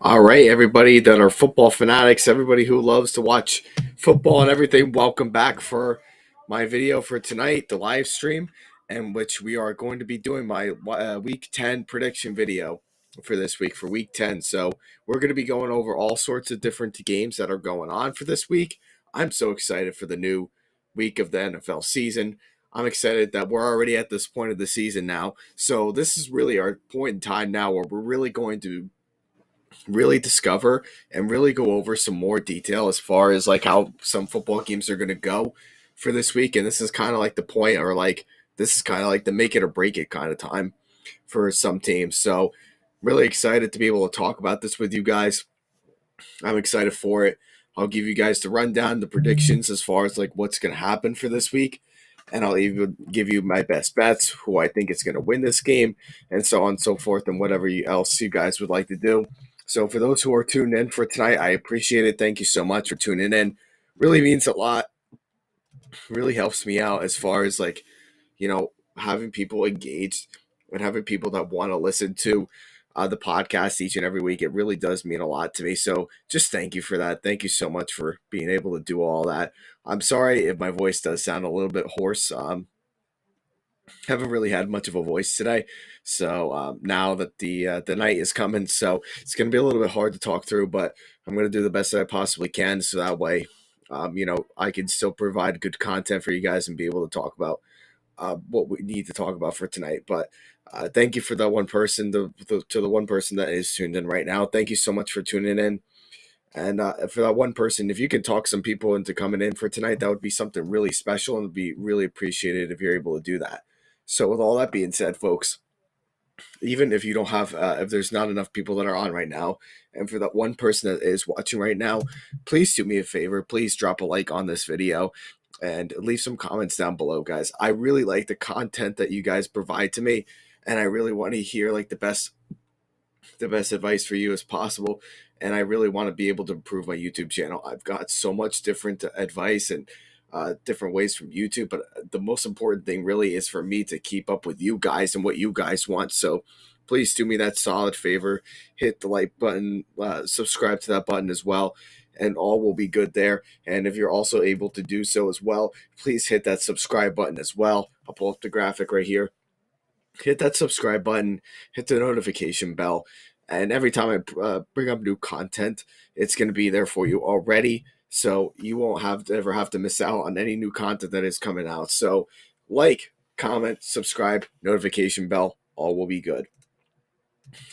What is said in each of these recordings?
All right, everybody that are football fanatics, everybody who loves to watch football and everything, welcome back for my video for tonight, the live stream, in which we are going to be doing my Week 10 prediction video for this week, for Week 10. So we're going to be going over all sorts of different games that are going on for this week. I'm so excited for the new week of the NFL season. I'm excited that we're already at this point of the season now. So this is really our point in time now where we're really going to really discover and really go over some more detail as far as like how some football games are going to go for this week. And this is kind of like the point, or like this is kind of like the make it or break it kind of time for some teams. So really excited to be able to talk about this with you guys. I'm excited for it. I'll give you guys the rundown, the predictions as far as like what's going to happen for this week. And I'll even give you my best bets, who I think is going to win this game, and so on and so forth, and whatever else you guys would like to do. So for those who are tuned in for tonight, I appreciate it. Thank you so much for tuning in. Really means a lot. Really helps me out as far as like, having people engaged and having people that want to listen to the podcast each and every week. It really does mean a lot to me. So just thank you for that. Thank you so much for being able to do all that. I'm sorry if my voice does sound a little bit hoarse. Haven't really had much of a voice today, so now that the night is coming, so it's going to be a little bit hard to talk through, but I'm going to do the best that I possibly can, so that way, I can still provide good content for you guys and be able to talk about what we need to talk about for tonight. But thank you for that one person, to the one person that is tuned in right now. Thank you so much for tuning in. And for that one person, if you can talk some people into coming in for tonight, that would be something really special and would be really appreciated if you're able to do that. So with all that being said, folks, even if you don't have, if there's not enough people that are on right now, and for that one person that is watching right now, please do me a favor. Please drop a like on this video and leave some comments down below, guys. I really like the content that you guys provide to me, and I really want to hear like the best advice for you as possible. And I really want to be able to improve my YouTube channel. I've got so much different advice and different ways from YouTube, but the most important thing really is for me to keep up with you guys and what you guys want. So please do me that solid favor, hit the like button, subscribe to that button as well, and all will be good there. And if you're also able to do so as well, please hit that subscribe button as well. I'll pull up the graphic right here. Hit that subscribe button, hit the notification bell, and every time I bring up new content, it's going to be there for you already. So you won't ever have to miss out on any new content that is coming out. So like, comment, subscribe, notification bell, all will be good.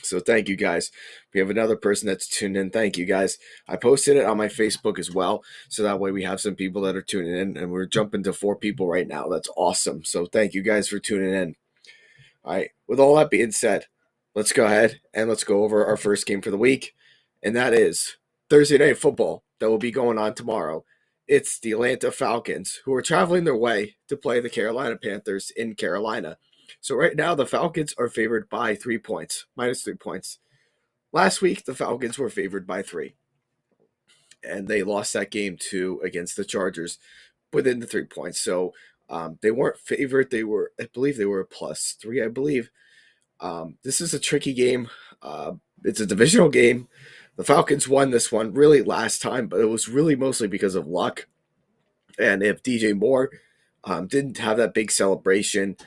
So thank you guys. We have another person that's tuned in. Thank you guys. I posted it on my Facebook as well. So that way we have some people that are tuning in, and we're jumping to 4 people right now. That's awesome. So thank you guys for tuning in. All right, with all that being said, let's go ahead and let's go over our first game for the week, and that is Thursday Night Football that will be going on tomorrow. It's the Atlanta Falcons, who are traveling their way to play the Carolina Panthers in Carolina. So right now, the Falcons are favored by 3 points, minus 3 points. Last week, the Falcons were favored by 3, and they lost that game against the Chargers within the 3 points. So they weren't favored. I believe they were +3, I believe. This is a tricky game. It's a divisional game. The Falcons won this one really last time, but it was really mostly because of luck. And if DJ Moore didn't have that big celebration,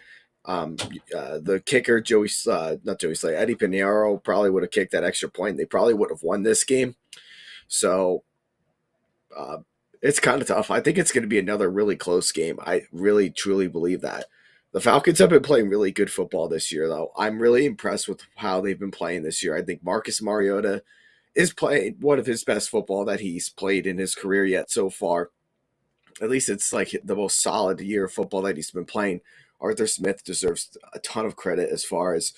the kicker, Eddie Pinheiro, probably would have kicked that extra point. They probably would have won this game. So it's kind of tough. I think it's going to be another really close game. I really, truly believe that. The Falcons have been playing really good football this year, though. I'm really impressed with how they've been playing this year. I think Marcus Mariota is playing one of his best football that he's played in his career yet so far. At least it's like the most solid year of football that he's been playing. Arthur Smith deserves a ton of credit as far as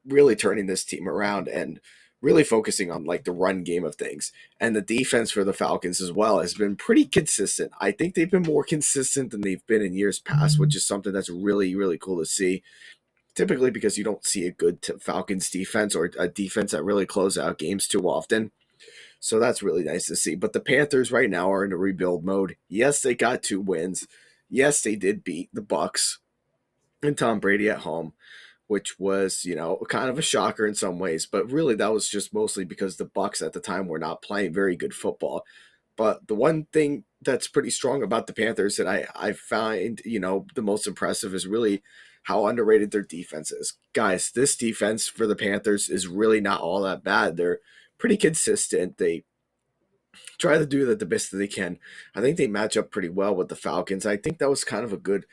really turning this team around and really focusing on like the run game of things. And the defense for the Falcons as well has been pretty consistent. I think they've been more consistent than they've been in years past, which is something that's really, really cool to see. Typically because you don't see a good Falcons defense or a defense that really closes out games too often. So that's really nice to see. But the Panthers right now are in a rebuild mode. Yes, they got 2 wins. Yes, they did beat the Bucs and Tom Brady at home. which was, kind of a shocker in some ways. But really, that was just mostly because the Bucs at the time were not playing very good football. But the one thing that's pretty strong about the Panthers that I find, the most impressive is really how underrated their defense is. Guys, this defense for the Panthers is really not all that bad. They're pretty consistent. They try to do the best that they can. I think they match up pretty well with the Falcons. I think that was kind of a good,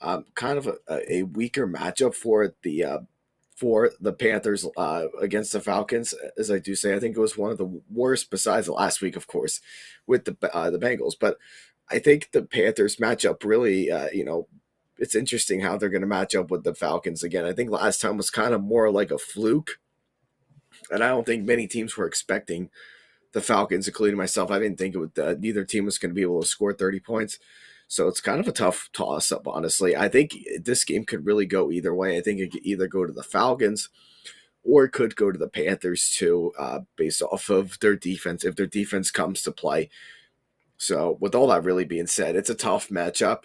kind of a weaker matchup for the Panthers against the Falcons, as I do say. I think it was one of the worst, besides the last week, of course, with the Bengals. But I think the Panthers matchup really, it's interesting how they're going to match up with the Falcons again. I think last time was kind of more like a fluke, and I don't think many teams were expecting the Falcons, including myself. I didn't think neither team was going to be able to score 30 points. So it's kind of a tough toss up, honestly. I think this game could really go either way. I think it could either go to the Falcons or it could go to the Panthers too, based off of their defense, if their defense comes to play. So with all that really being said, it's a tough matchup,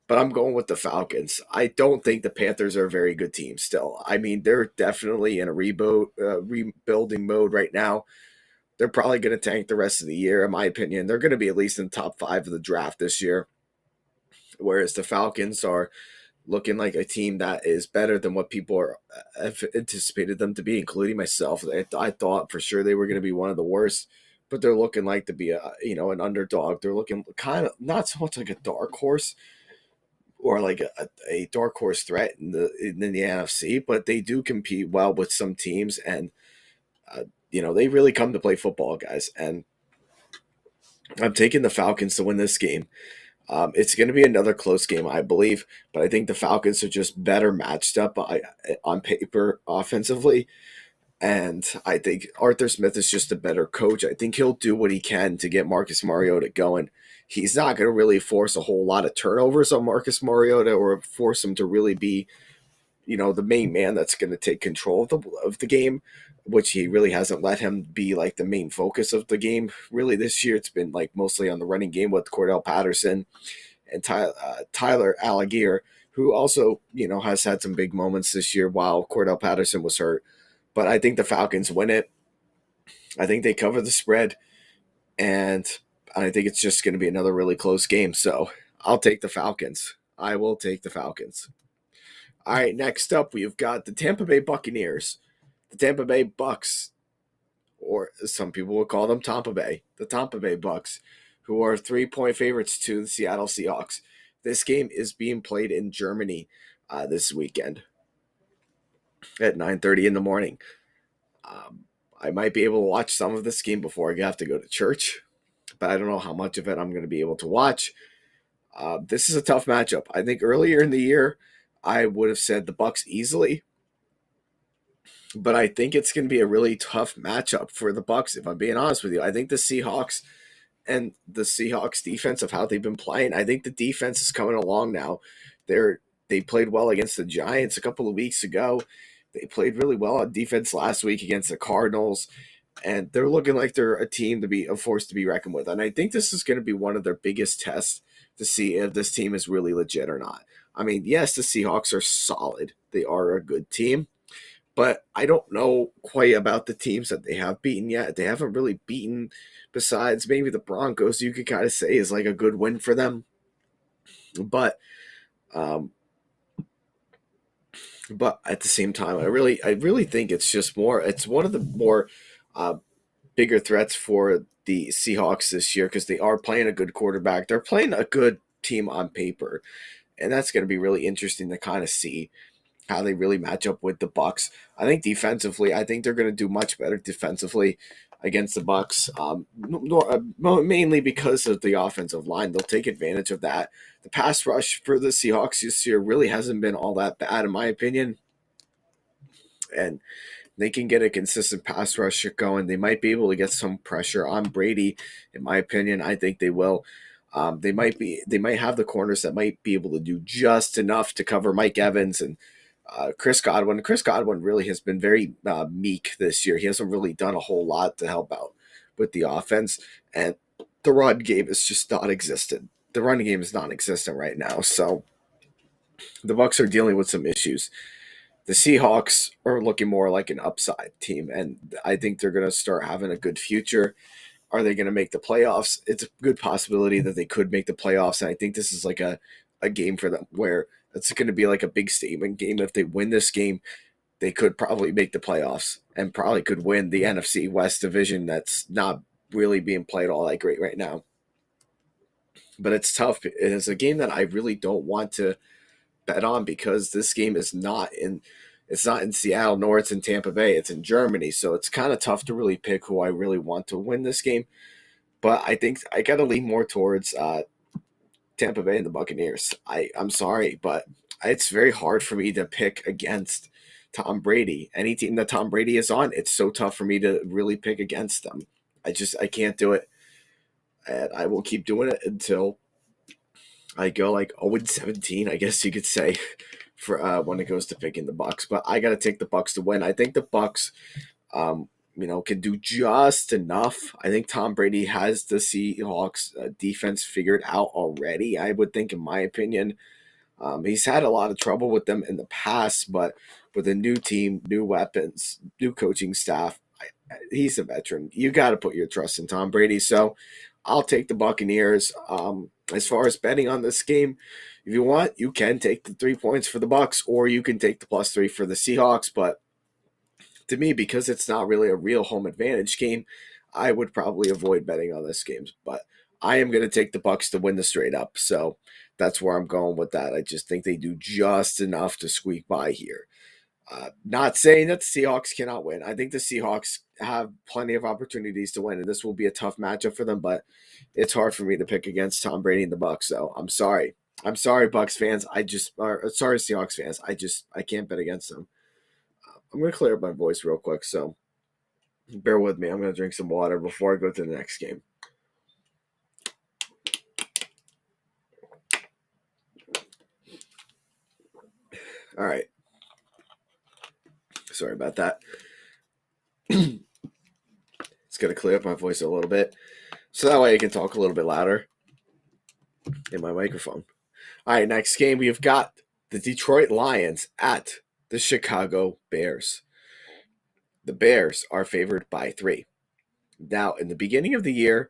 but I'm going with the Falcons. I don't think the Panthers are a very good team still. I mean, they're definitely in a rebuilding mode right now. They're probably going to tank the rest of the year, in my opinion. They're going to be at least in the top 5 of the draft this year, whereas the Falcons are looking like a team that is better than what people have anticipated them to be, including myself. I thought for sure they were going to be one of the worst, but they're looking like to be an underdog. They're looking kind of not so much like a dark horse or like a dark horse threat in the NFC, but they do compete well with some teams, and they really come to play football, guys. And I'm taking the Falcons to win this game. It's going to be another close game, I believe, but I think the Falcons are just better matched up on paper offensively. And I think Arthur Smith is just a better coach. I think he'll do what he can to get Marcus Mariota going. He's not going to really force a whole lot of turnovers on Marcus Mariota or force him to really be, the main man that's going to take control of the game, which he really hasn't let him be like the main focus of the game. Really, this year it's been like mostly on the running game with Cordell Patterson and Tyler Algier, who also, has had some big moments this year while Cordell Patterson was hurt. But I think the Falcons win it. I think they cover the spread, and I think it's just going to be another really close game. So I'll take the Falcons. I will take the Falcons. All right, next up, we've got the Tampa Bay Buccaneers, the Tampa Bay Bucks, or some people would call them Tampa Bay, the Tampa Bay Bucks, who are 3-point favorites to the Seattle Seahawks. This game is being played in Germany this weekend at 9:30 in the morning. I might be able to watch some of this game before I have to go to church, but I don't know how much of it I'm going to be able to watch. This is a tough matchup. I think earlier in the year, I would have said the Bucks easily, but I think it's going to be a really tough matchup for the Bucks. If I'm being honest with you, I think the Seahawks defense of how they've been playing, I think the defense is coming along now. They played well against the Giants a couple of weeks ago. They played really well on defense last week against the Cardinals, and they're looking like they're a team to be a force to be reckoned with. And I think this is going to be one of their biggest tests to see if this team is really legit or not. I mean, yes, the Seahawks are solid. They are a good team. But I don't know quite about the teams that they have beaten yet. They haven't really beaten, besides maybe the Broncos, you could kind of say is like a good win for them. But at the same time, I really think it's just more. It's one of the more bigger threats for the Seahawks this year because they are playing a good quarterback. They're playing a good team on paper, and that's going to be really interesting to kind of see how they really match up with the Bucks. I think defensively, I think they're going to do much better defensively against the Bucks, mainly because of the offensive line. They'll take advantage of that. The pass rush for the Seahawks this year really hasn't been all that bad, in my opinion. And they can get a consistent pass rush going. They might be able to get some pressure on Brady, in my opinion. I think they will. They might have the corners that might be able to do just enough to cover Mike Evans and Chris Godwin. Chris Godwin really has been very meek this year. He hasn't really done a whole lot to help out with the offense, and the run game is just non-existent. The running game is non-existent right now, so the Bucs are dealing with some issues. The Seahawks are looking more like an upside team, and I think they're going to start having a good future. Are they going to make the playoffs? It's a good possibility that they could make the playoffs, and I think this is like a game for them where it's going to be like a big statement game. If they win this game, they could probably make the playoffs and probably could win the NFC West division that's not really being played all that great right now. But it's tough. It is a game that I really don't want to bet on because this game is not in it's not in Seattle nor it's in Tampa Bay. It's in Germany. So it's kind of tough to really pick who I really want to win this game. But I think I got to lean more towards Tampa Bay and the Buccaneers. I'm sorry, but it's very hard for me to pick against Tom Brady. Any team that Tom Brady is on, it's so tough for me to really pick against them. I can't do it. And I will keep doing it until I go like 0-17, I guess you could say, for when it goes to picking the Bucks. But I got to take the Bucks to win. I think the Bucks, can do just enough. I think Tom Brady has the Seahawks defense figured out already. I would think, in my opinion, he's had a lot of trouble with them in the past, but with a new team, new weapons, new coaching staff, he's a veteran. You got to put your trust in Tom Brady. So I'll take the Buccaneers. As far as betting on this game, if you want, you can take the 3 points for the Bucks, or you can take the +3 for the Seahawks. But to me, because it's not really a real home advantage game, I would probably avoid betting on this game. But I am going to take the Bucks to win the straight up. So that's where I'm going with that. I just think they do just enough to squeak by here. Not saying that the Seahawks cannot win. I think the Seahawks have plenty of opportunities to win, and this will be a tough matchup for them. But it's hard for me to pick against Tom Brady and the Bucks. So I'm sorry. I'm sorry, Bucks fans. Sorry, Seahawks fans. I can't bet against them. I'm gonna clear up my voice real quick, so bear with me. I'm gonna drink some water before I go to the next game. All right. Sorry about that. It's gonna clear up my voice a little bit, so that way I can talk a little bit louder in my microphone. All right, next game we've got the Detroit Lions at the Chicago Bears. The Bears are favored by 3. Now, in the beginning of the year,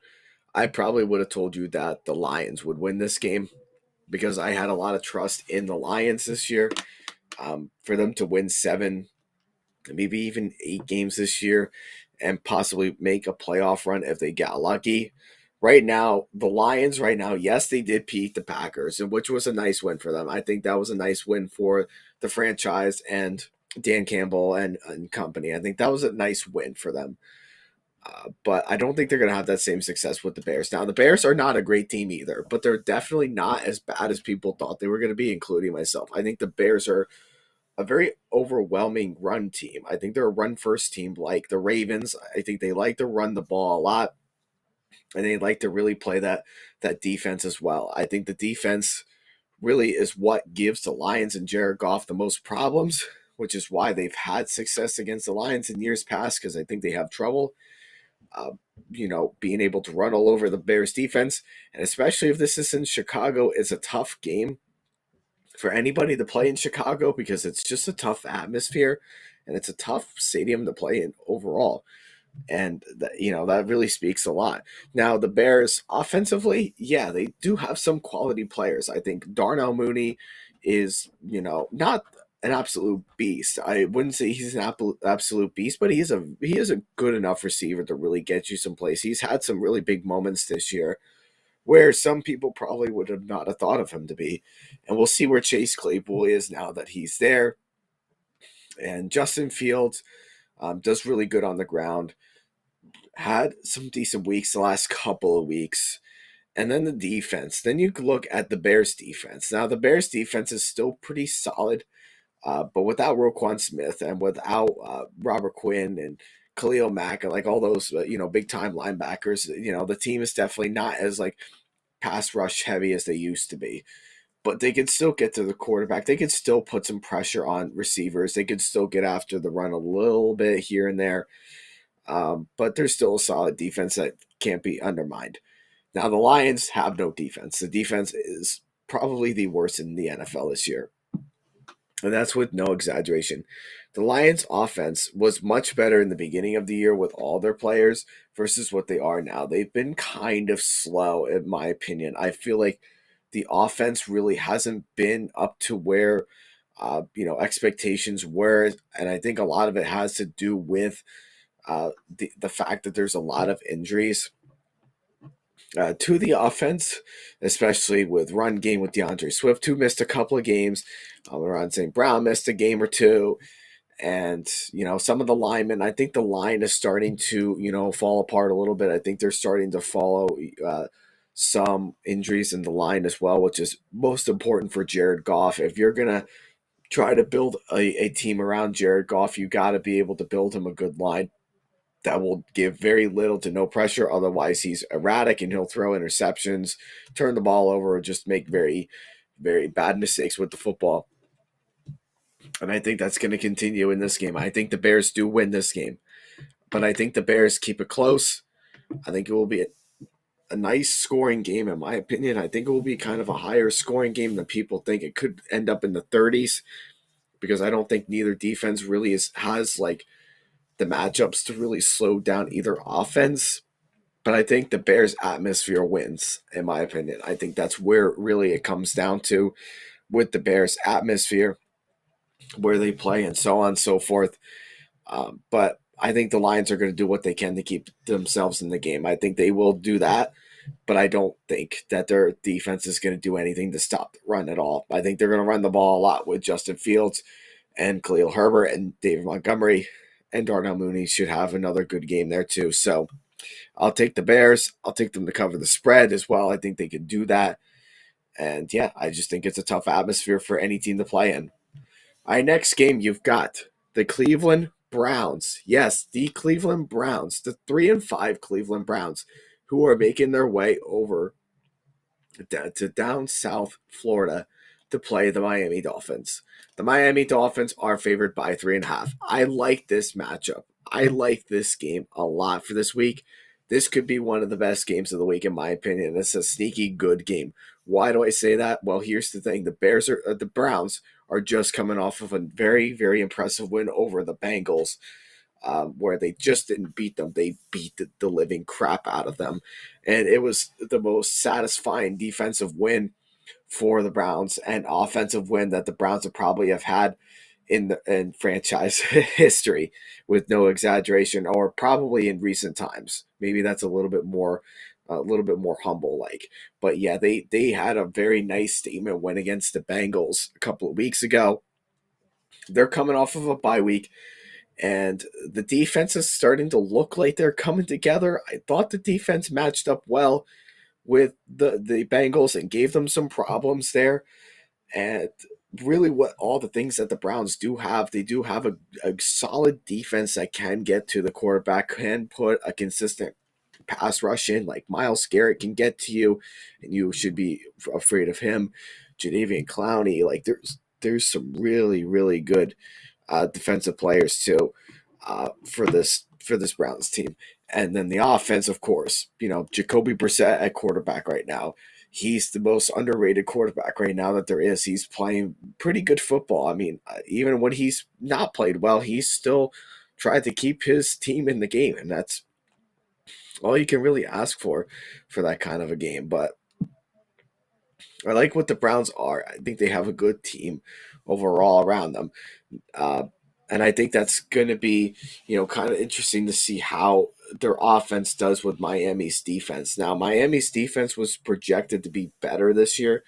I probably would have told you that the Lions would win this game because I had a lot of trust in the Lions this year. For them to win 7, maybe even 8 games this year and possibly make a playoff run if they got lucky. Right now, the Lions, yes, they did beat the Packers, and which was a nice win for them. I think that was a nice win for the franchise and Dan Campbell and company. I think that was a nice win for them. But I don't think they're going to have that same success with the Bears. Now, the Bears are not a great team either, but they're definitely not as bad as people thought they were going to be, including myself. I think the Bears are a very overwhelming run team. I think they're a run-first team like the Ravens. I think they like to run the ball a lot, and they like to really play that defense as well. I think the defense really is what gives the Lions and Jared Goff the most problems, which is why they've had success against the Lions in years past, because I think they have trouble being able to run all over the Bears defense. And especially if this is in Chicago, it's a tough game for anybody to play in Chicago because it's just a tough atmosphere and it's a tough stadium to play in overall. And that really speaks a lot. Now, the Bears offensively, yeah, they do have some quality players. I think Darnell Mooney is, not an absolute beast. I wouldn't say he's an absolute beast, but he is a good enough receiver to really get you some plays. He's had some really big moments this year where some people probably would have not have thought of him to be. And we'll see where Chase Claypool is now that he's there. And Justin Fields does really good on the ground. Had some decent weeks the last couple of weeks. And then the defense. Then you look at the Bears defense. Now, the Bears defense is still pretty solid. But without Roquan Smith and without Robert Quinn and Khalil Mack and like all those big time linebackers, the team is definitely not as like pass rush heavy as they used to be. But they can still get to the quarterback. They can still put some pressure on receivers. They can still get after the run a little bit here and there. But there's still a solid defense that can't be undermined. Now, the Lions have no defense. The defense is probably the worst in the NFL this year. And that's with no exaggeration. The Lions' offense was much better in the beginning of the year with all their players versus what they are now. They've been kind of slow, in my opinion. I feel like the offense really hasn't been up to where expectations were, and I think a lot of it has to do with the fact that there's a lot of injuries to the offense, especially with run game with DeAndre Swift, who missed a couple of games. Ron St. Brown missed a game or two. And, some of the linemen, I think the line is starting to, fall apart a little bit. I think they're starting to follow some injuries in the line as well, which is most important for Jared Goff. If you're going to try to build a team around Jared Goff, you got to be able to build him a good line that will give very little to no pressure. Otherwise, he's erratic and he'll throw interceptions, turn the ball over, or just make very, very bad mistakes with the football. And I think that's going to continue in this game. I think the Bears do win this game, but I think the Bears keep it close. I think it will be a nice scoring game, in my opinion. I think it will be kind of a higher scoring game than people think. It could end up in the 30s because I don't think neither defense really has like the matchups to really slow down either offense. But I think the Bears' atmosphere wins, in my opinion. I think that's where really it comes down to with the Bears' atmosphere, where they play, and so on and so forth. But I think the Lions are going to do what they can to keep themselves in the game. I think they will do that, but I don't think that their defense is going to do anything to stop the run at all. I think they're going to run the ball a lot with Justin Fields and Khalil Herbert and David Montgomery, and Darnell Mooney should have another good game there too. So I'll take the Bears. I'll take them to cover the spread as well. I think they can do that. And yeah, I just think it's a tough atmosphere for any team to play in. All right, next game you've got the Cleveland Browns. Yes, the Cleveland Browns, the 3-5 Cleveland Browns, who are making their way over to down south Florida to play the Miami Dolphins. The Miami Dolphins are favored by 3.5. I like this matchup. I like this game a lot for this week. This could be one of the best games of the week, in my opinion. It's a sneaky good game. Why do I say that? Well, here's the thing: the Browns are just coming off of a very, very impressive win over the Bengals, where they just didn't beat them. They beat the living crap out of them. And it was the most satisfying defensive win for the Browns and offensive win that the Browns would probably have had in franchise history, with no exaggeration, or probably in recent times. Maybe that's a little bit more humble like. But yeah, they had a very nice statement win against the Bengals a couple of weeks ago. They're coming off of a bye week, and the defense is starting to look like they're coming together. I thought the defense matched up well with the Bengals and gave them some problems there. And really, what all the things that the Browns do have, they do have a solid defense that can get to the quarterback, can put a consistent pass rush in. Like Myles Garrett can get to you, and you should be afraid of him. Jadeveon Clowney, like there's some really, really good defensive players too for this Browns team. And then the offense, of course, Jacoby Brissett at quarterback right now. He's the most underrated quarterback right now that there is. He's playing pretty good football. I mean, even when he's not played well, he's still tried to keep his team in the game, and that's all you can really ask for that kind of a game. But I like what the Browns are. I think they have a good team overall around them. Uh, and I think that's going to be, kind of interesting to see how their offense does with Miami's defense. Now, Miami's defense was projected to be better this year,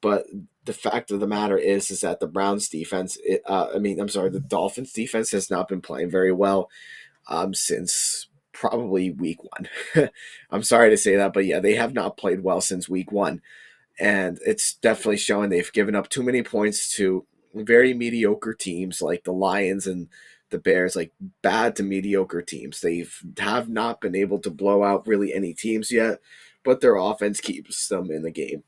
but the fact of the matter is that the Browns defense, the Dolphins defense has not been playing very well since probably week one. I'm sorry to say that, but yeah, they have not played well since week one. And it's definitely showing they've given up too many points to very mediocre teams like the Lions and the Bears, like bad to mediocre teams. They have not been able to blow out really any teams yet, but their offense keeps them in the game.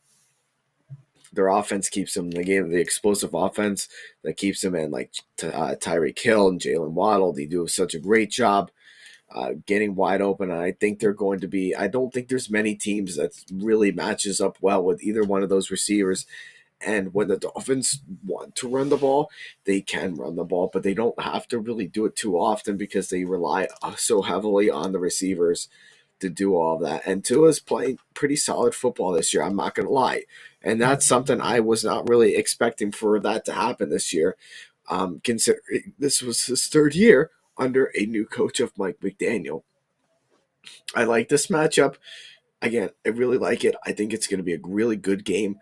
Their offense keeps them in the game. The explosive offense that keeps them in, like Tyreek Hill and Jalen Waddle, they do such a great job getting wide open. And I think they're going to be, I don't think there's many teams that really matches up well with either one of those receivers. And when the Dolphins want to run the ball, they can run the ball, but they don't have to really do it too often because they rely so heavily on the receivers to do all of that. And Tua's playing pretty solid football this year, I'm not going to lie. And that's something I was not really expecting for that to happen this year, considering this was his third year under a new coach of Mike McDaniel. I like this matchup. Again, I really like it. I think it's going to be a really good game.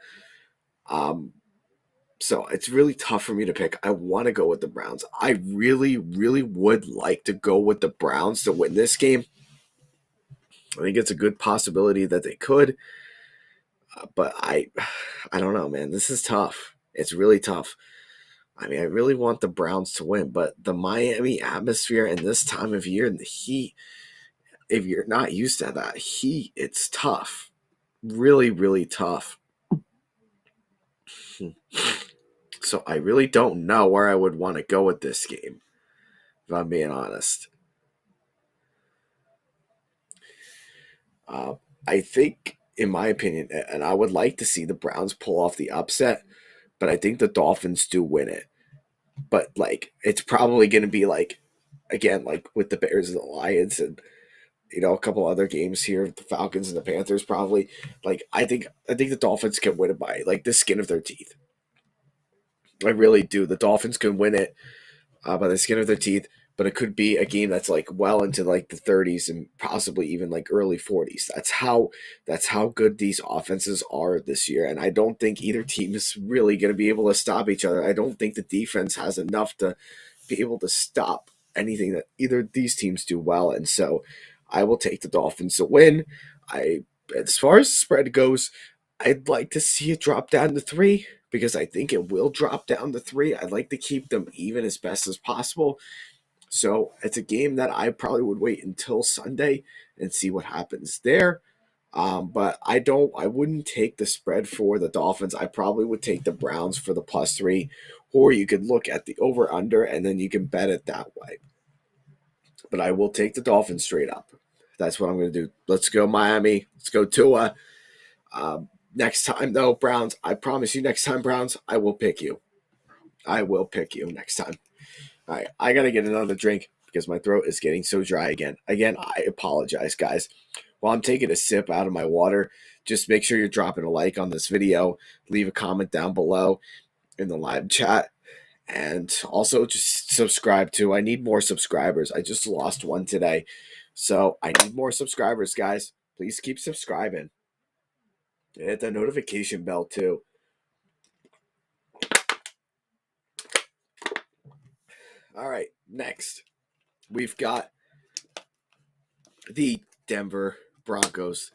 So it's really tough for me to pick. I want to go with the Browns. I really, really would like to go with the Browns to win this game. I think it's a good possibility that they could. But I don't know, man. This is tough. It's really tough. I mean, I really want the Browns to win, but the Miami atmosphere and this time of year and the heat, if you're not used to that heat, it's tough. Really, really tough. So I really don't know where I would want to go with this game, if I'm being honest. I think, in my opinion, and I would like to see the Browns pull off the upset, but I think the Dolphins do win it. But, like, it's probably going to be, like, again, like with the Bears and the Lions and, a couple other games here, the Falcons and the Panthers probably. Like, I think the Dolphins can win it by, like, the skin of their teeth. I really do. The Dolphins can win it by the skin of their teeth, but it could be a game that's like well into like the 30s and possibly even like early 40s. That's how good these offenses are this year, and I don't think either team is really going to be able to stop each other. I don't think the defense has enough to be able to stop anything that either of these teams do well, and so I will take the Dolphins to win. As far as the spread goes, I'd like to see it drop down to 3 because I think it will drop down to 3. I'd like to keep them even as best as possible. So it's a game that I probably would wait until Sunday and see what happens there. But I wouldn't take the spread for the Dolphins. I probably would take the Browns for the +3, or you could look at the over under and then you can bet it that way. But I will take the Dolphins straight up. That's what I'm going to do. Let's go Miami. Let's go Tua. Next time, though, Browns, I promise you next time, Browns, I will pick you. I will pick you next time. All right, I got to get another drink because my throat is getting so dry again. Again, I apologize, guys. While I'm taking a sip out of my water, just make sure you're dropping a like on this video. Leave a comment down below in the live chat. And also just subscribe too. I need more subscribers. I just lost one today. So I need more subscribers, guys. Please keep subscribing. Hit the notification bell too. All right, next we've got the Denver Broncos,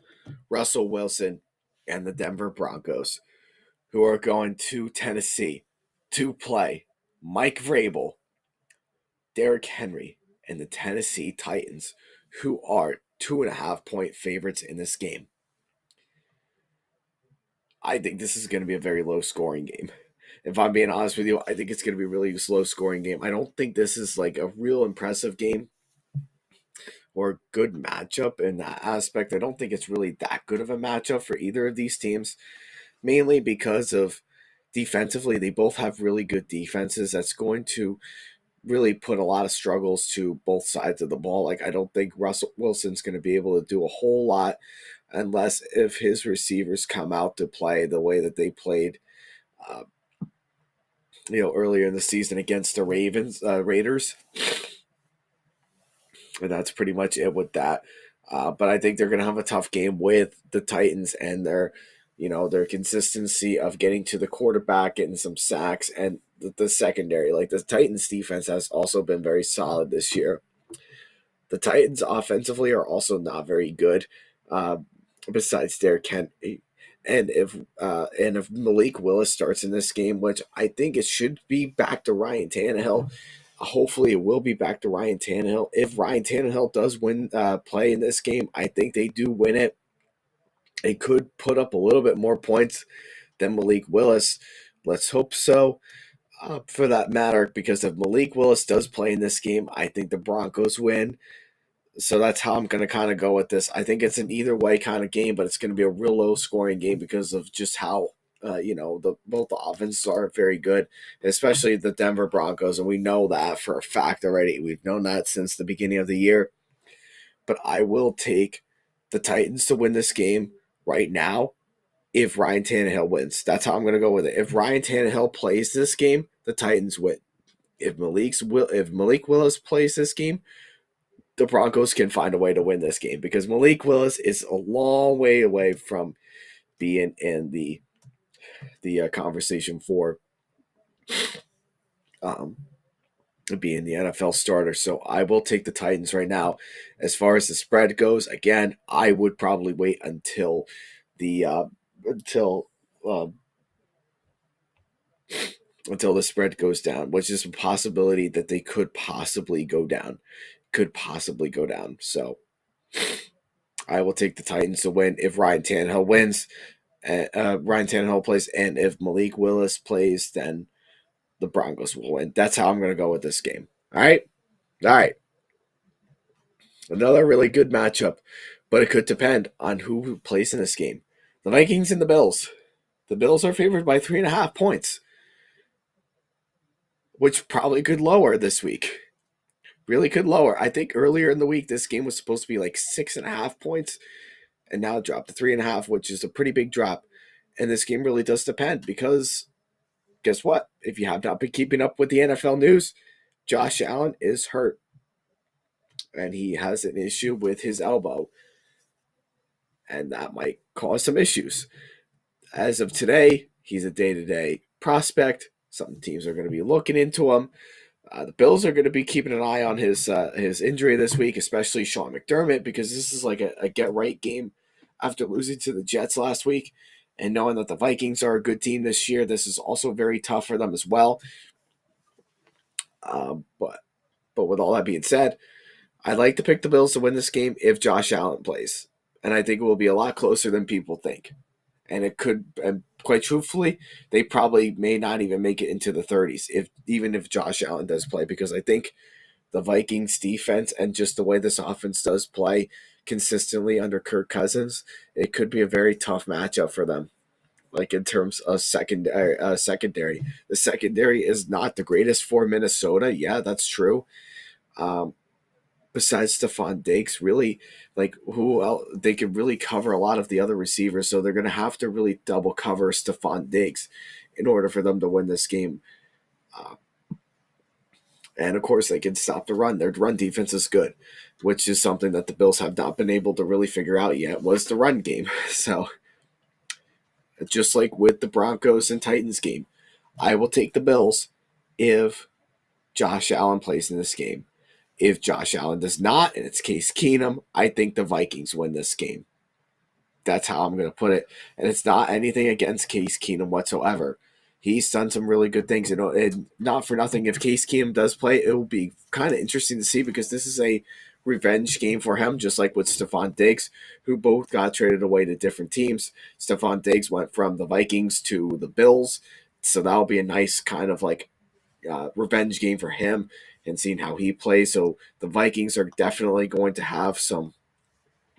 Russell Wilson and the Denver Broncos, who are going to Tennessee to play Mike Vrabel, Derrick Henry, and the Tennessee Titans, who are 2.5-point favorites in this game. I think this is going to be a very low-scoring game. If I'm being honest with you, I think it's going to be a really slow-scoring game. I don't think this is like a real impressive game or a good matchup in that aspect. I don't think it's really that good of a matchup for either of these teams, mainly because of defensively, they both have really good defenses. That's going to really put a lot of struggles to both sides of the ball. Like, I don't think Russell Wilson's going to be able to do a whole lot unless if his receivers come out to play the way that they played earlier in the season against the Raiders. And that's pretty much it with that. But I think they're going to have a tough game with the Titans and their consistency of getting to the quarterback, getting some sacks, and the secondary. Like, the Titans defense has also been very solid this year. The Titans offensively are also not very good, besides Derrick Henry. And if Malik Willis starts in this game, which I think it should be back to Ryan Tannehill, hopefully it will be back to Ryan Tannehill. If Ryan Tannehill does play in this game, I think they do win it. They could put up a little bit more points than Malik Willis. Let's hope so. For that matter, because if Malik Willis does play in this game, I think the Broncos win. So that's how I'm going to kind of go with this. I think it's an either way kind of game, but it's going to be a real low scoring game because of just how Both the offenses are very good, especially the Denver Broncos, and we know that for a fact already. We've known that since the beginning of the year. But I will take the Titans to win this game right now if Ryan Tannehill wins. That's how I'm going to go with it. If Ryan Tannehill plays this game, the Titans win. If Malik Willis plays this game, the Broncos can find a way to win this game because Malik Willis is a long way away from being in the conversation for um, being the NFL starter. So I will take the Titans right now. As far as the spread goes, again, I would probably wait the until um, until the spread goes down, which is a possibility that they could possibly go down. So I will take the Titans to win if Ryan Tannehill wins. Ryan Tannehill plays, and if Malik Willis plays, then the Broncos will win. That's how I'm going to go with this game. All right. Another really good matchup, but it could depend on who plays in this game. The Vikings and the Bills. The Bills are favored by 3.5 points, which probably could lower this week. Really could lower. I think earlier in the week this game was supposed to be like 6.5 points, and now it dropped to 3.5, which is a pretty big drop. And this game really does depend because guess what? If you have not been keeping up with the NFL news, Josh Allen is hurt, and he has an issue with his elbow, and that might cause some issues. As of today, he's a day-to-day prospect. Some teams are going to be looking into him. The Bills are going to be keeping an eye on his injury this week, especially Sean McDermott, because this is like a get-right game after losing to the Jets last week. And knowing that the Vikings are a good team this year, this is also very tough for them as well. But with all that being said, I'd like to pick the Bills to win this game if Josh Allen plays. And I think it will be a lot closer than people think. And it could, and quite truthfully, they probably may not even make it into the 30s, even if Josh Allen does play, because I think the Vikings defense and just the way this offense does play consistently under Kirk Cousins, it could be a very tough matchup for them. Like in terms of secondary, the secondary is not the greatest for Minnesota. Yeah, that's true. Besides Stephon Diggs, really, like who else? They can really cover a lot of the other receivers, so they're going to have to really double cover Stephon Diggs in order for them to win this game. And of course, they can stop the run. Their run defense is good, which is something that the Bills have not been able to really figure out yet. Was the run game? So, just like with the Broncos and Titans game, I will take the Bills if Josh Allen plays in this game. If Josh Allen does not, and it's Case Keenum, I think the Vikings win this game. That's how I'm going to put it. And it's not anything against Case Keenum whatsoever. He's done some really good things. And not for nothing, if Case Keenum does play, it will be kind of interesting to see because this is a revenge game for him, just like with Stephon Diggs, who both got traded away to different teams. Stephon Diggs went from the Vikings to the Bills. So that'll be a nice kind of like revenge game for him and seeing how he plays. So the Vikings are definitely going to have some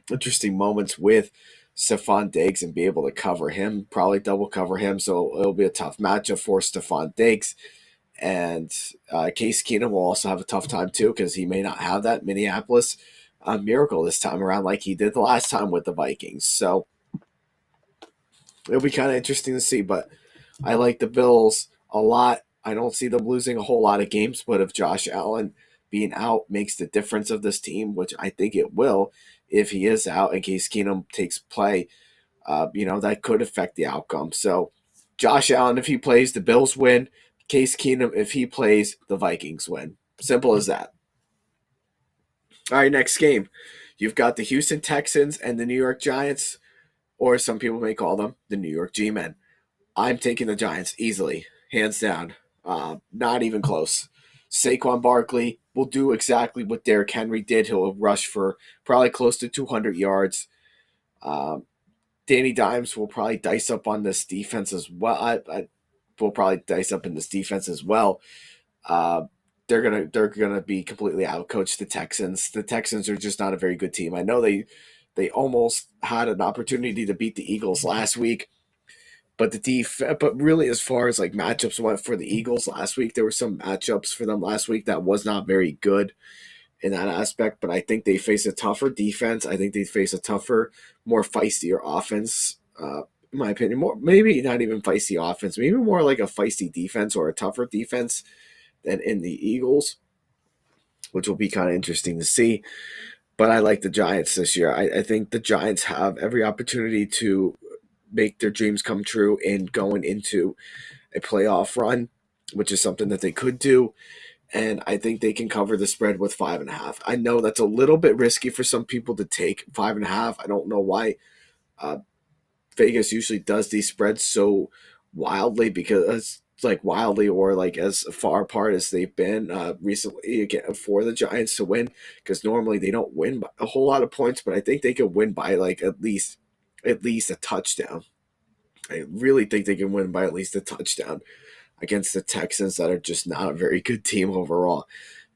interesting moments with Stephon Diggs and be able to cover him, probably double cover him. So it'll be a tough matchup for Stephon Diggs. And Case Keenum will also have a tough time too because he may not have that Minneapolis miracle this time around like he did the last time with the Vikings. So it'll be kind of interesting to see. But I like the Bills a lot. I don't see them losing a whole lot of games, but if Josh Allen being out makes the difference of this team, which I think it will, if he is out in case Keenum takes play, that could affect the outcome. So Josh Allen, if he plays, the Bills win. Case Keenum, if he plays, the Vikings win. Simple as that. All right, next game. You've got the Houston Texans and the New York Giants, or some people may call them the New York G-Men. I'm taking the Giants easily, hands down. Not even close. Saquon Barkley will do exactly what Derrick Henry did. He'll rush for probably close to 200 yards. Danny Dimes will probably dice up on this defense as well. I will probably dice up in this defense as well. They're gonna be completely outcoached the Texans. The Texans are just not a very good team. I know they almost had an opportunity to beat the Eagles last week, But but really, as far as like matchups went for the Eagles last week, there were some matchups for them last week that was not very good in that aspect. But I think they face a tougher defense. I think they face a tougher, more feistier offense. In my opinion, more maybe not even feisty offense, maybe more like a feisty defense or a tougher defense than in the Eagles, which will be kind of interesting to see. But I like the Giants this year. I think the Giants have every opportunity to make their dreams come true in going into a playoff run, which is something that they could do. And I think they can cover the spread with 5.5. I know that's a little bit risky for some people to take 5.5. I don't know why uh, Vegas usually does these spreads so wildly, because like wildly or like as far apart as they've been recently again for the Giants to win, because normally they don't win by a whole lot of points, but I think they could win by like at least a touchdown. I really think they can win by at least a touchdown against the Texans that are just not a very good team overall.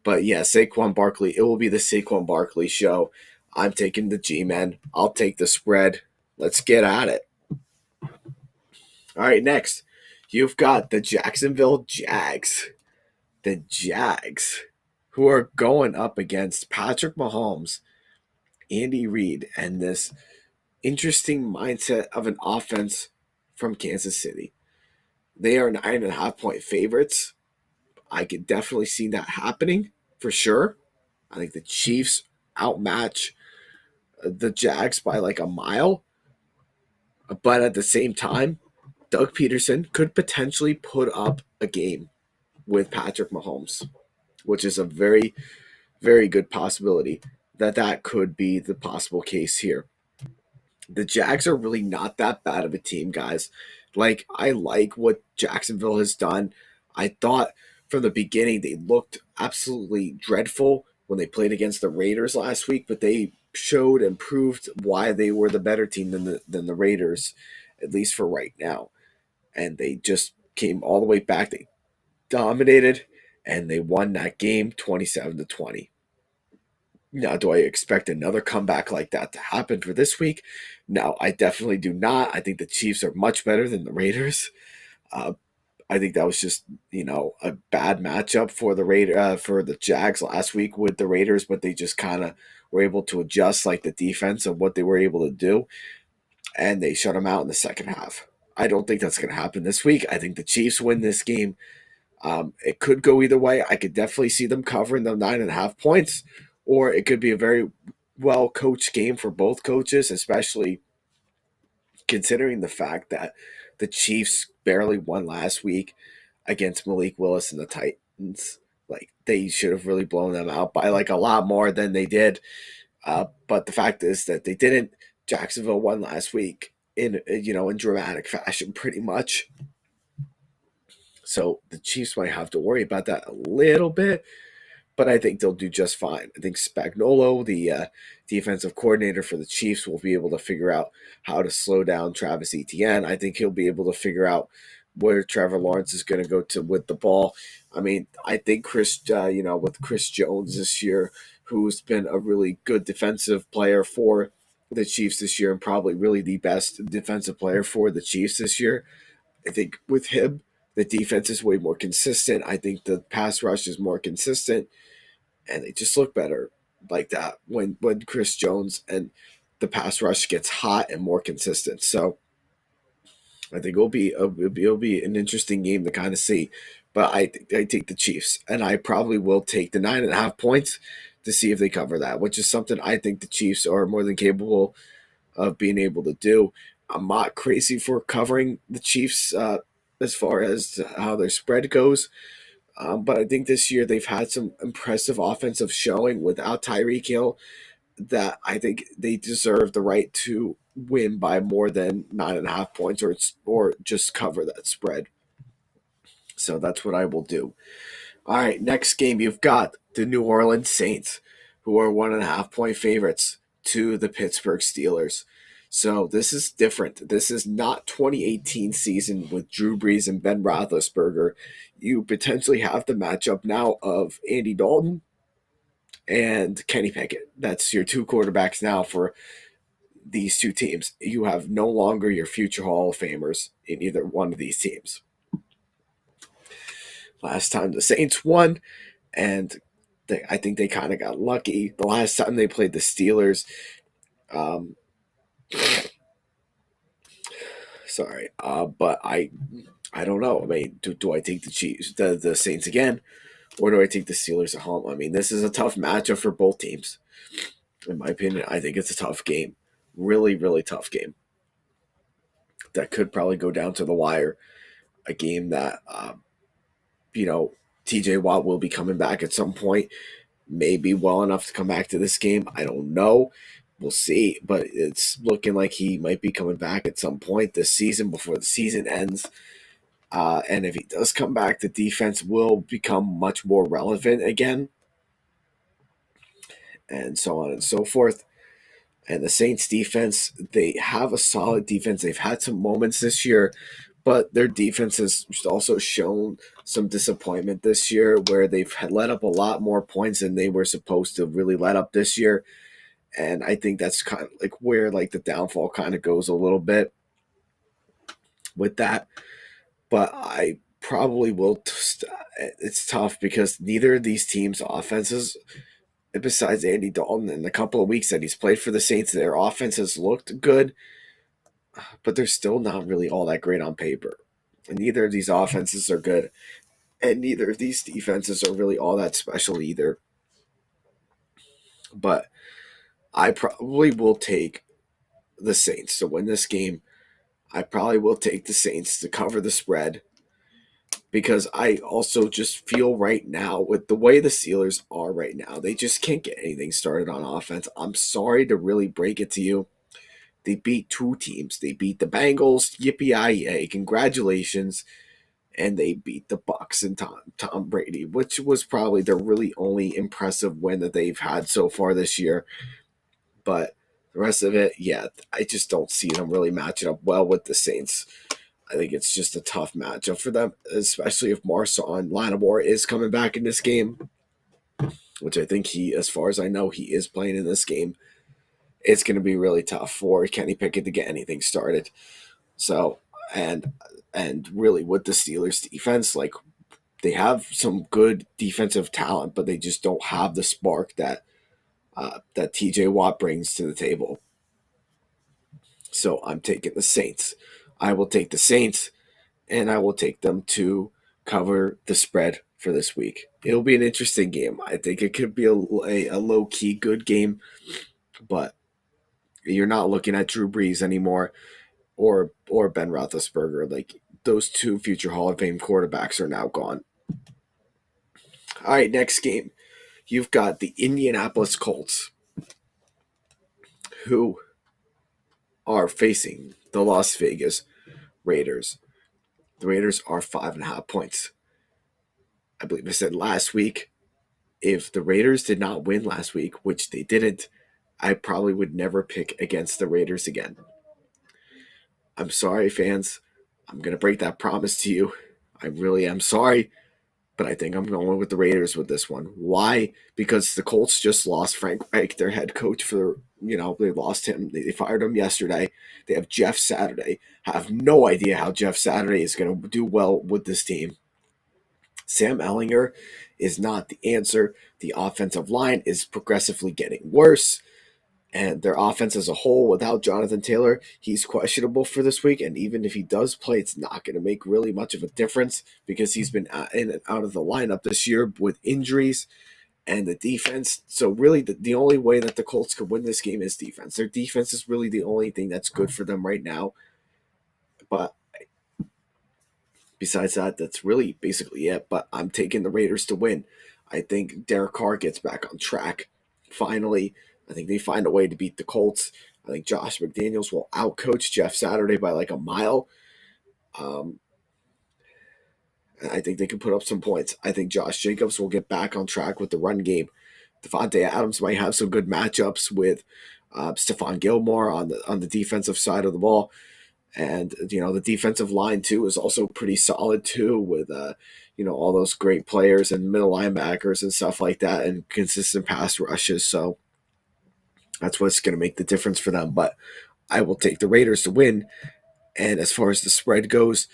But yeah, Saquon Barkley, it will be the Saquon Barkley show. I'm taking the G-Men. I'll take the spread. Let's get at it. All right, next, you've got the Jacksonville Jags. The Jags, who are going up against Patrick Mahomes, Andy Reid, and this interesting mindset of an offense from Kansas City. They are 9.5 point favorites. I could definitely see that happening for sure. I think the Chiefs outmatch the Jags by like a mile. But at the same time, Doug Peterson could potentially put up a game with Patrick Mahomes, which is a very, very good possibility that could be the possible case here. The Jags are really not that bad of a team, guys. Like, I like what Jacksonville has done. I thought from the beginning they looked absolutely dreadful when they played against the Raiders last week, but they showed and proved why they were the better team than the Raiders, at least for right now. And they just came all the way back. They dominated and they won that game 27-20. Now, do I expect another comeback like that to happen for this week? No, I definitely do not. I think the Chiefs are much better than the Raiders. Uh, I think that was just a bad matchup for for the Jags last week with the Raiders, but they just kind of were able to adjust like the defense of what they were able to do, and they shut them out in the second half. I don't think that's going to happen this week. I think the Chiefs win this game. It could go either way. I could definitely see them covering the 9.5 points, or it could be a very well coached game for both coaches, especially considering the fact that the Chiefs barely won last week against Malik Willis and the Titans. Like, they should have really blown them out by like a lot more than they did. But the fact is that they didn't. Jacksonville won last week in dramatic fashion, pretty much. So the Chiefs might have to worry about that a little bit, but I think they'll do just fine. I think Spagnuolo, the defensive coordinator for the Chiefs, will be able to figure out how to slow down Travis Etienne. I think he'll be able to figure out where Trevor Lawrence is going to go to with the ball. I mean, I think with Chris Jones this year, who's been a really good defensive player for the Chiefs this year and probably really the best defensive player for the Chiefs this year, I think with him, the defense is way more consistent. I think the pass rush is more consistent, and they just look better like that when Chris Jones and the pass rush gets hot and more consistent. So I think it'll be an interesting game to kind of see. But I take the Chiefs, and I probably will take the 9.5 points to see if they cover that, which is something I think the Chiefs are more than capable of being able to do. I'm not crazy for covering the Chiefs as far as how their spread goes. But I think this year they've had some impressive offensive showing without Tyreek Hill that I think they deserve the right to win by more than 9.5 points, or just cover that spread. So that's what I will do. All right, next game you've got the New Orleans Saints, who are 1.5 point favorites to the Pittsburgh Steelers. So this is different. This is not 2018 season with Drew Brees and Ben Roethlisberger. You potentially have the matchup now of Andy Dalton and Kenny Pickett. That's your two quarterbacks now for these two teams. You have no longer your future Hall of Famers in either one of these teams. Last time the Saints won, and I think they kind of got lucky. The last time they played the Steelers, um, but I don't know. I mean, do I take the Chiefs, the Saints again, or do I take the Steelers at home? I mean, this is a tough matchup for both teams. In my opinion, I think it's a tough game. Really, really tough game. That could probably go down to the wire. A game that, TJ Watt will be coming back at some point. Maybe well enough to come back to this game. I don't know. We'll see. But it's looking like he might be coming back at some point this season before the season ends. And if he does come back, the defense will become much more relevant again. And so on and so forth. And the Saints defense, they have a solid defense. They've had some moments this year, but their defense has also shown some disappointment this year where they've let up a lot more points than they were supposed to really let up this year. And I think that's kind of like where like the downfall kind of goes a little bit with that. But I probably will. It's tough because neither of these teams' offenses, besides Andy Dalton, in the couple of weeks that he's played for the Saints, their offense has looked good, but they're still not really all that great on paper. And neither of these offenses are good, and neither of these defenses are really all that special either. But I probably will take the Saints to win this game. I probably will take the Saints to cover the spread because I also just feel right now with the way the Steelers are right now, they just can't get anything started on offense. I'm sorry to really break it to you. They beat two teams. They beat the Bengals, yippee-yi-yay, congratulations, and they beat the Bucs and Tom Brady, which was probably the really only impressive win that they've had so far this year. But the rest of it, yeah, I just don't see them really matching up well with the Saints. I think it's just a tough matchup for them, especially if Marshawn Lattimore is coming back in this game, which I think as far as I know, he is playing in this game. It's going to be really tough for Kenny Pickett to get anything started. So, and really with the Steelers defense, like they have some good defensive talent, but they just don't have the spark that TJ Watt brings to the table. So I'm taking the Saints. I will take the Saints, and I will take them to cover the spread for this week. It'll be an interesting game. I think it could be a low-key good game, but you're not looking at Drew Brees anymore or Ben Roethlisberger. Like, those two future Hall of Fame quarterbacks are now gone. All right, next game. You've got the Indianapolis Colts, who are facing the Las Vegas Raiders. The Raiders are 5.5 points. I believe I said last week, if the Raiders did not win last week, which they didn't, I probably would never pick against the Raiders again. I'm sorry, fans. I'm going to break that promise to you. I really am sorry, but I think I'm going with the Raiders with this one. Why? Because the Colts just lost Frank Reich, their head coach, they lost him. They fired him yesterday. They have Jeff Saturday. I have no idea how Jeff Saturday is going to do well with this team. Sam Ehlinger is not the answer. The offensive line is progressively getting worse. And their offense as a whole, without Jonathan Taylor, he's questionable for this week. And even if he does play, it's not going to make really much of a difference because he's been in and out of the lineup this year with injuries and the defense. So really the only way that the Colts could win this game is defense. Their defense is really the only thing that's good for them right now. But besides that, that's really basically it. But I'm taking the Raiders to win. I think Derek Carr gets back on track finally. I think they find a way to beat the Colts. I think Josh McDaniels will outcoach Jeff Saturday by like a mile. I think they can put up some points. I think Josh Jacobs will get back on track with the run game. Devontae Adams might have some good matchups with Stephon Gilmore on the defensive side of the ball. And, the defensive line, too, is also pretty solid, too, with, all those great players and middle linebackers and stuff like that and consistent pass rushes. So That's what's going to make the difference for them. But I will take the Raiders to win. And as far as the spread goes,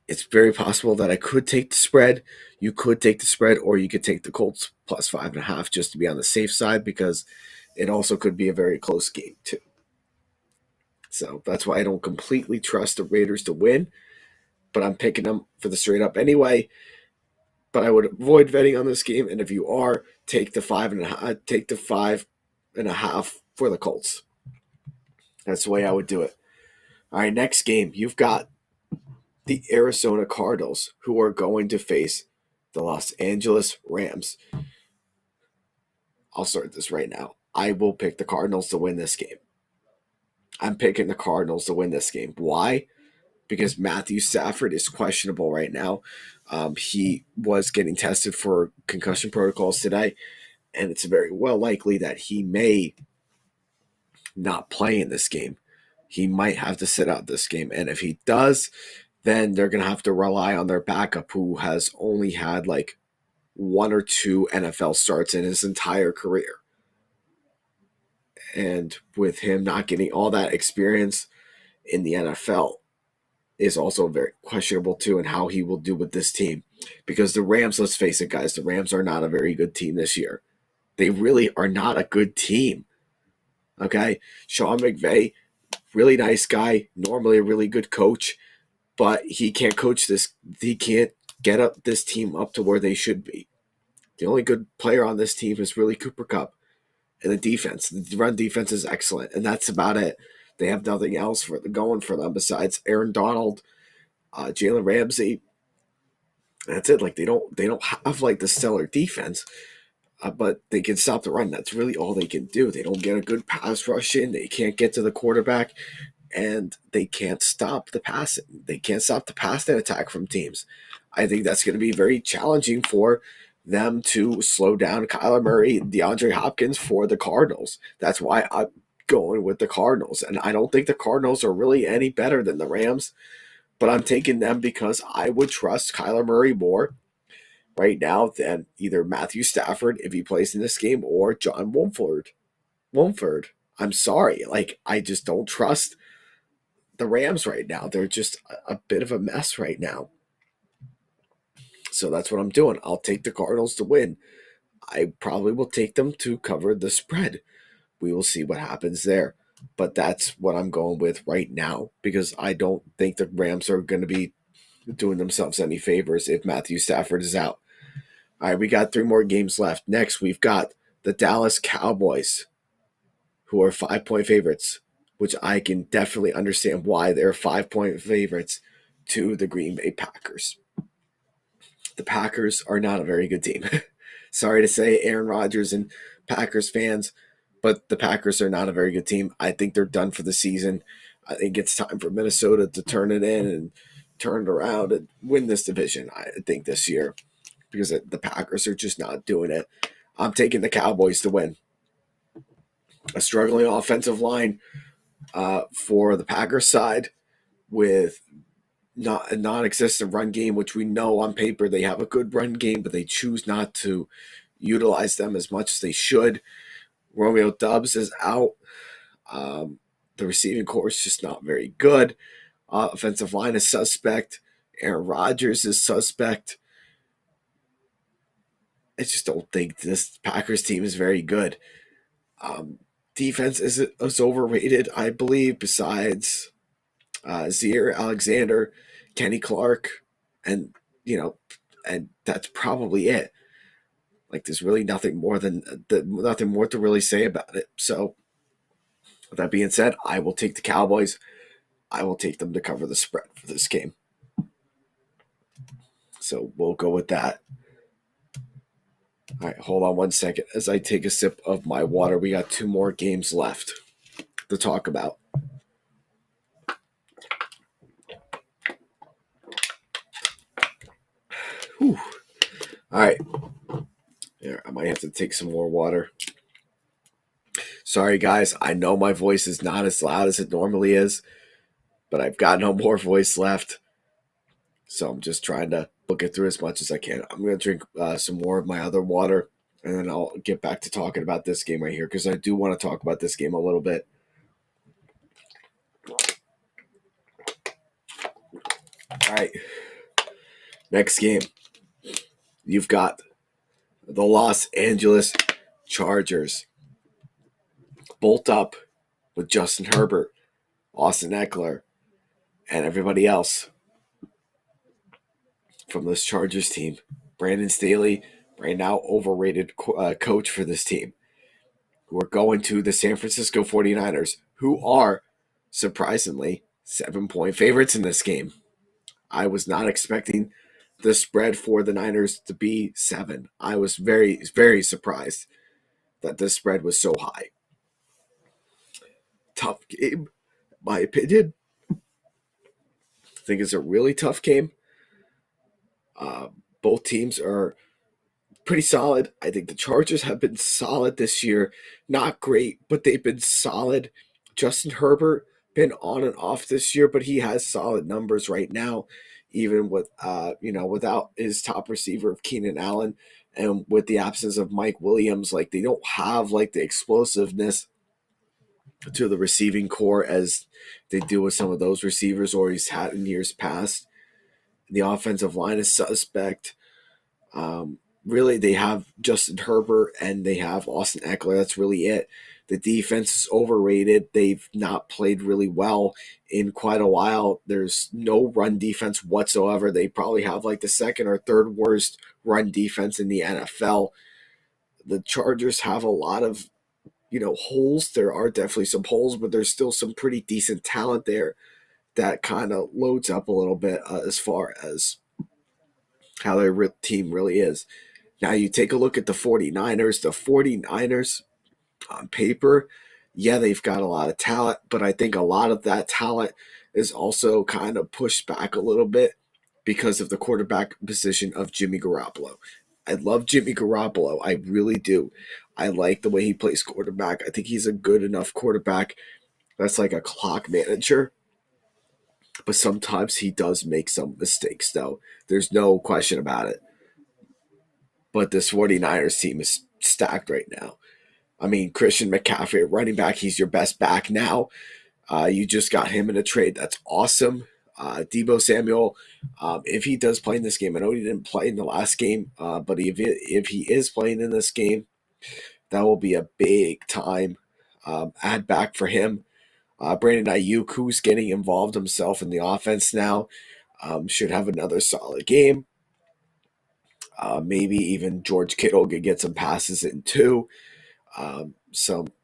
it's very possible that I could take the spread. You could take the spread, or you could take the Colts plus 5.5 just to be on the safe side, because it also could be a very close game too. So that's why I don't completely trust the Raiders to win, but I'm picking them for the straight up anyway. But I would avoid betting on this game, and if you are, take the 5.5. Take the 5.5 for the Colts. That's the way I would do it. All right, next game, you've got the Arizona Cardinals, who are going to face the Los Angeles Rams. I'll start this right now. I will pick the Cardinals to win this game. I'm picking the Cardinals to win this game. Why? Because Matthew Stafford is questionable right now. He was getting tested for concussion protocols today, and it's very well likely that he may not play in this game. He might have to sit out this game, and if he does, then they're going to have to rely on their backup, who has only had like 1 or 2 NFL starts in his entire career. And with him not getting all that experience in the NFL is also very questionable too, and how he will do with this team. Because the Rams, let's face it, guys, the Rams are not a very good team this year. They really are not a good team. Okay? Sean McVay, really nice guy, normally a really good coach, but he can't coach this. He can't get up this team up to where they should be. The only good player on this team is really Cooper Kupp. And the defense, the run defense is excellent, and that's about it. They have nothing else going for them besides Aaron Donald, Jalen Ramsey. That's it. Like they don't have like the stellar defense, but they can stop the run. That's really all they can do. They don't get a good pass rush in. They can't get to the quarterback, and they can't stop the passing. They can't stop the passing attack from teams. I think that's going to be very challenging for them to slow down Kyler Murray and DeAndre Hopkins for the Cardinals. That's why I'm going with the Cardinals. And I don't think the Cardinals are really any better than the Rams, but I'm taking them because I would trust Kyler Murray more right now than either Matthew Stafford, if he plays in this game, or John Wolford. I'm sorry. Like, I just don't trust the Rams right now. They're just a bit of a mess right now. So that's what I'm doing. I'll take the Cardinals to win. I probably will take them to cover the spread. We will see what happens there. But that's what I'm going with right now, because I don't think the Rams are going to be doing themselves any favors if Matthew Stafford is out. All right, we got 3 more games left. Next, we've got the Dallas Cowboys, who are 5-point favorites, which I can definitely understand why they're 5-point favorites to the Green Bay Packers. The Packers are not a very good team. Sorry to say, Aaron Rodgers and Packers fans, but the Packers are not a very good team. I think they're done for the season. I think it's time for Minnesota to turn it in and turn it around and win this division, I think, this year, because the Packers are just not doing it. I'm taking the Cowboys to win. A struggling offensive line for the Packers side, with not a non-existent run game, which we know on paper they have a good run game, but they choose not to utilize them as much as they should. Romeo Doubs is out. The receiving core is just not very good. Offensive line is suspect. Aaron Rodgers is suspect. I just don't think this Packers team is very good. Defense is overrated, I believe, besides Zaire Alexander, Kenny Clark, and that's probably it. Like, there's really nothing more to really say about it. So, with that being said, I will take the Cowboys. I will take them to cover the spread for this game. So we'll go with that. All right, hold on one second as I take a sip of my water. We got 2 more games left to talk about. Whew. All right. Yeah, I might have to take some more water. Sorry, guys. I know my voice is not as loud as it normally is, but I've got no more voice left. So I'm just trying to get through as much as I can. I'm going to drink some more of my other water, and then I'll get back to talking about this game right here because I do want to talk about this game a little bit. All right, next game. You've got the Los Angeles Chargers. Bolt up with Justin Herbert, Austin Eckler, and everybody else from this Chargers team. Brandon Staley, right now overrated coach for this team. We're going to the San Francisco 49ers, who are, surprisingly, 7-point favorites in this game. I was not expecting the spread for the Niners to be 7. I was very, very surprised that the spread was so high. Tough game, my opinion. I think it's a really tough game. Both teams are pretty solid. I think the Chargers have been solid this year. Not great, but they've been solid. Justin Herbert been on and off this year, but he has solid numbers right now, even with without his top receiver of Keenan Allen and with the absence of Mike Williams. Like, they don't have like the explosiveness to the receiving core as they do with some of those receivers or he's had in years past. The offensive line is suspect. Really, they have Justin Herbert and they have Austin Eckler. That's really it. The defense is overrated. They've not played really well in quite a while. There's no run defense whatsoever. They probably have like the second or third worst run defense in the NFL. The Chargers have a lot of, holes. There are definitely some holes, but there's still some pretty decent talent there that kind of loads up a little bit as far as how their team really is. Now you take a look at the 49ers. The 49ers on paper, yeah, they've got a lot of talent, but I think a lot of that talent is also kind of pushed back a little bit because of the quarterback position of Jimmy Garoppolo. I love Jimmy Garoppolo. I really do. I like the way he plays quarterback. I think he's a good enough quarterback that's like a clock manager. But sometimes he does make some mistakes, though. There's no question about it. But this 49ers team is stacked right now. I mean, Christian McCaffrey, running back, he's your best back now. You just got him in a trade. That's awesome. Deebo Samuel, if he does play in this game, I know he didn't play in the last game, but if he is playing in this game, that will be a big time add back for him. Brandon Ayuk, who's getting involved himself in the offense now, should have another solid game. Maybe even George Kittle could get some passes in too. And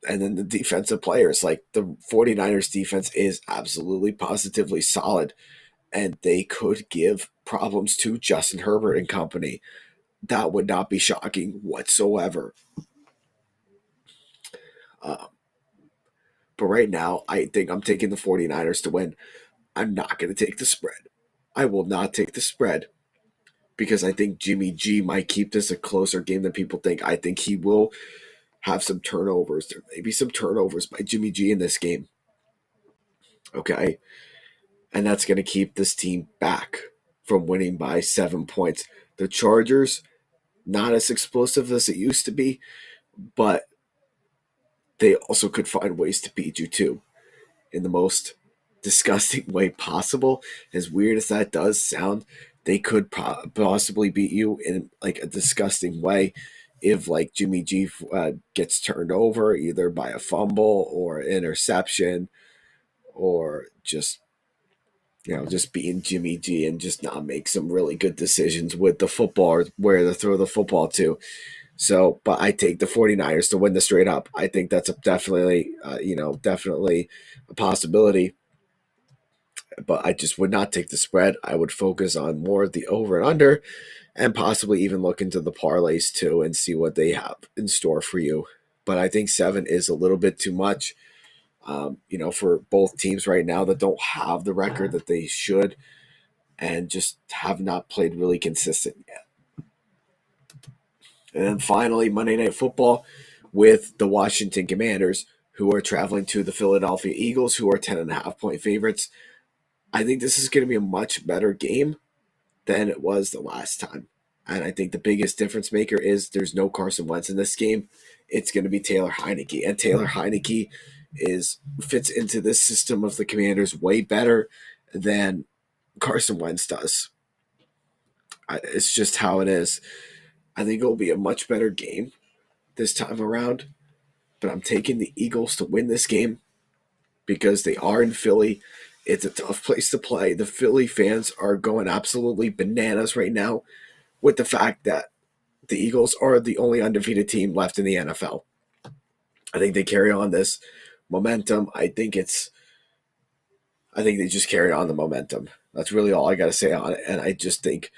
then the defensive players, like the 49ers defense is absolutely positively solid, and they could give problems to Justin Herbert and company. That would not be shocking whatsoever. But right now, I think I'm taking the 49ers to win. I'm not going to take the spread. I will not take the spread because I think Jimmy G might keep this a closer game than people think. I think he will have some turnovers. There may be some turnovers by Jimmy G in this game. Okay. And that's going to keep this team back from winning by 7 points. The Chargers, not as explosive as it used to be, but they also could find ways to beat you too in the most disgusting way possible. As weird as that does sound, they could possibly beat you in like a disgusting way if like Jimmy G gets turned over either by a fumble or interception or just being Jimmy G and just not make some really good decisions with the football or where to throw the football to. So, but I take the 49ers to win the straight up. I think that's definitely a possibility. But I just would not take the spread. I would focus on more of the over and under and possibly even look into the parlays too and see what they have in store for you. But I think 7 is a little bit too much, for both teams right now that don't have the record that they should and just have not played really consistent yet. And then finally, Monday Night Football with the Washington Commanders, who are traveling to the Philadelphia Eagles, who are 10.5-point favorites. I think this is going to be a much better game than it was the last time. And I think the biggest difference maker is there's no Carson Wentz in this game. It's going to be Taylor Heineke. And Taylor Heineke fits into this system of the Commanders way better than Carson Wentz does. It's just how it is. I think it will be a much better game this time around. But I'm taking the Eagles to win this game because they are in Philly. It's a tough place to play. The Philly fans are going absolutely bananas right now with the fact that the Eagles are the only undefeated team left in the NFL. I think they carry on this momentum. I think they just carry on the momentum. That's really all I got to say on it. And I just think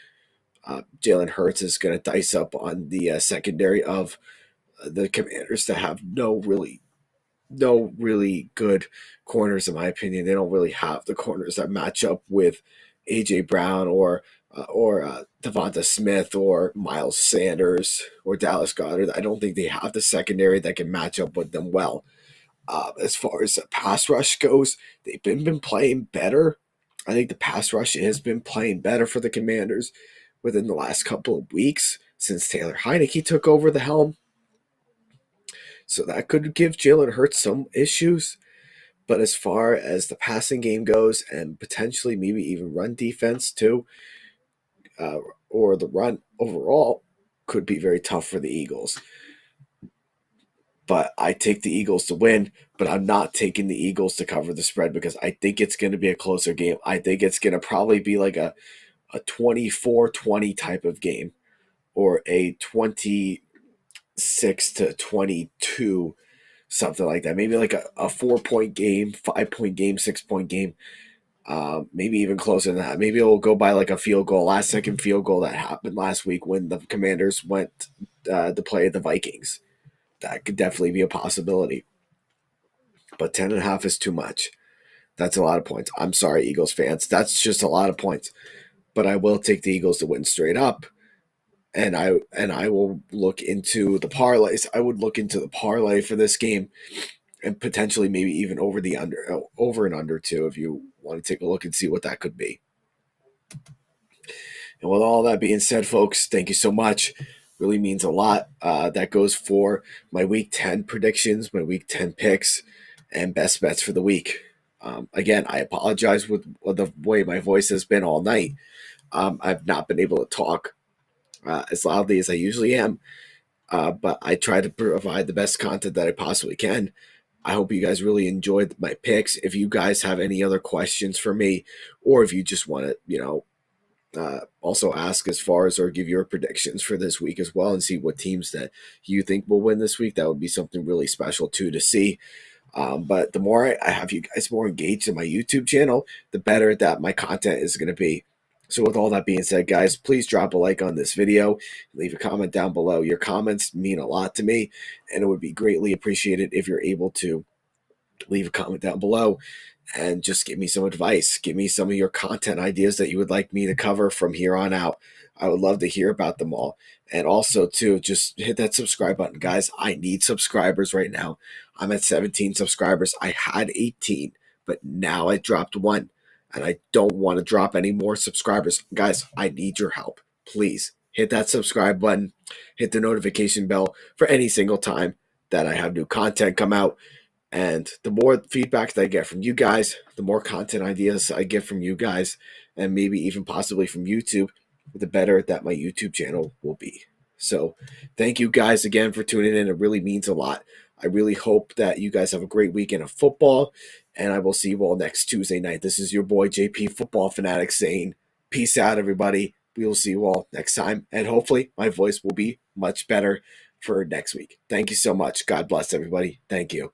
Jalen Hurts is going to dice up on the secondary of the Commanders to have no really good corners, in my opinion. They don't really have the corners that match up with A.J. Brown or Devonta Smith or Miles Sanders or Dallas Goedert. I don't think they have the secondary that can match up with them well. As far as the pass rush goes, they've been playing better. I think the pass rush has been playing better for the Commanders within the last couple of weeks since Taylor Heineke took over the helm. So that could give Jalen Hurts some issues. But as far as the passing game goes, and potentially maybe even run defense too, or the run overall, could be very tough for the Eagles. But I take the Eagles to win, but I'm not taking the Eagles to cover the spread because I think it's going to be a closer game. I think it's going to probably be like a 24-20 type of game or a 26-22, something like that. Maybe like a 4-point game, 5-point game, 6-point game. Maybe even closer than that. Maybe it'll go by like a field goal, last second field goal that happened last week when the Commanders went to play the Vikings. That could definitely be a possibility. But 10.5 is too much. That's a lot of points. I'm sorry, Eagles fans. That's just a lot of points. But I will take the Eagles to win straight up. And I will look into the parlays. I would look into the parlay for this game and potentially maybe even over and under too, if you want to take a look and see what that could be. And with all that being said, folks, thank you so much. Really means a lot. That goes for my Week 10 predictions, my Week 10 picks, and best bets for the week. Again, I apologize with the way my voice has been all night. I've not been able to talk as loudly as I usually am, but I try to provide the best content that I possibly can. I hope you guys really enjoyed my picks. If you guys have any other questions for me, or if you just want to, also ask as far as or give your predictions for this week as well and see what teams that you think will win this week, that would be something really special too to see. But the more I have you guys more engaged in my YouTube channel, the better that my content is going to be. So with all that being said, guys, please drop a like on this video. Leave a comment down below. Your comments mean a lot to me, and it would be greatly appreciated if you're able to leave a comment down below and just give me some advice. Give me some of your content ideas that you would like me to cover from here on out. I would love to hear about them all. And also, too, just hit that subscribe button. Guys, I need subscribers right now. I'm at 17 subscribers. I had 18, but now I dropped 1. And I don't want to drop any more subscribers. Guys, I need your help. Please hit that subscribe button. Hit the notification bell for any single time that I have new content come out. And the more feedback that I get from you guys, the more content ideas I get from you guys, and maybe even possibly from YouTube, the better that my YouTube channel will be. So thank you guys again for tuning in. It really means a lot. I really hope that you guys have a great weekend of football, and I will see you all next Tuesday night. This is your boy JP Football Fanatics saying peace out, everybody. We will see you all next time, and hopefully my voice will be much better for next week. Thank you so much. God bless everybody. Thank you.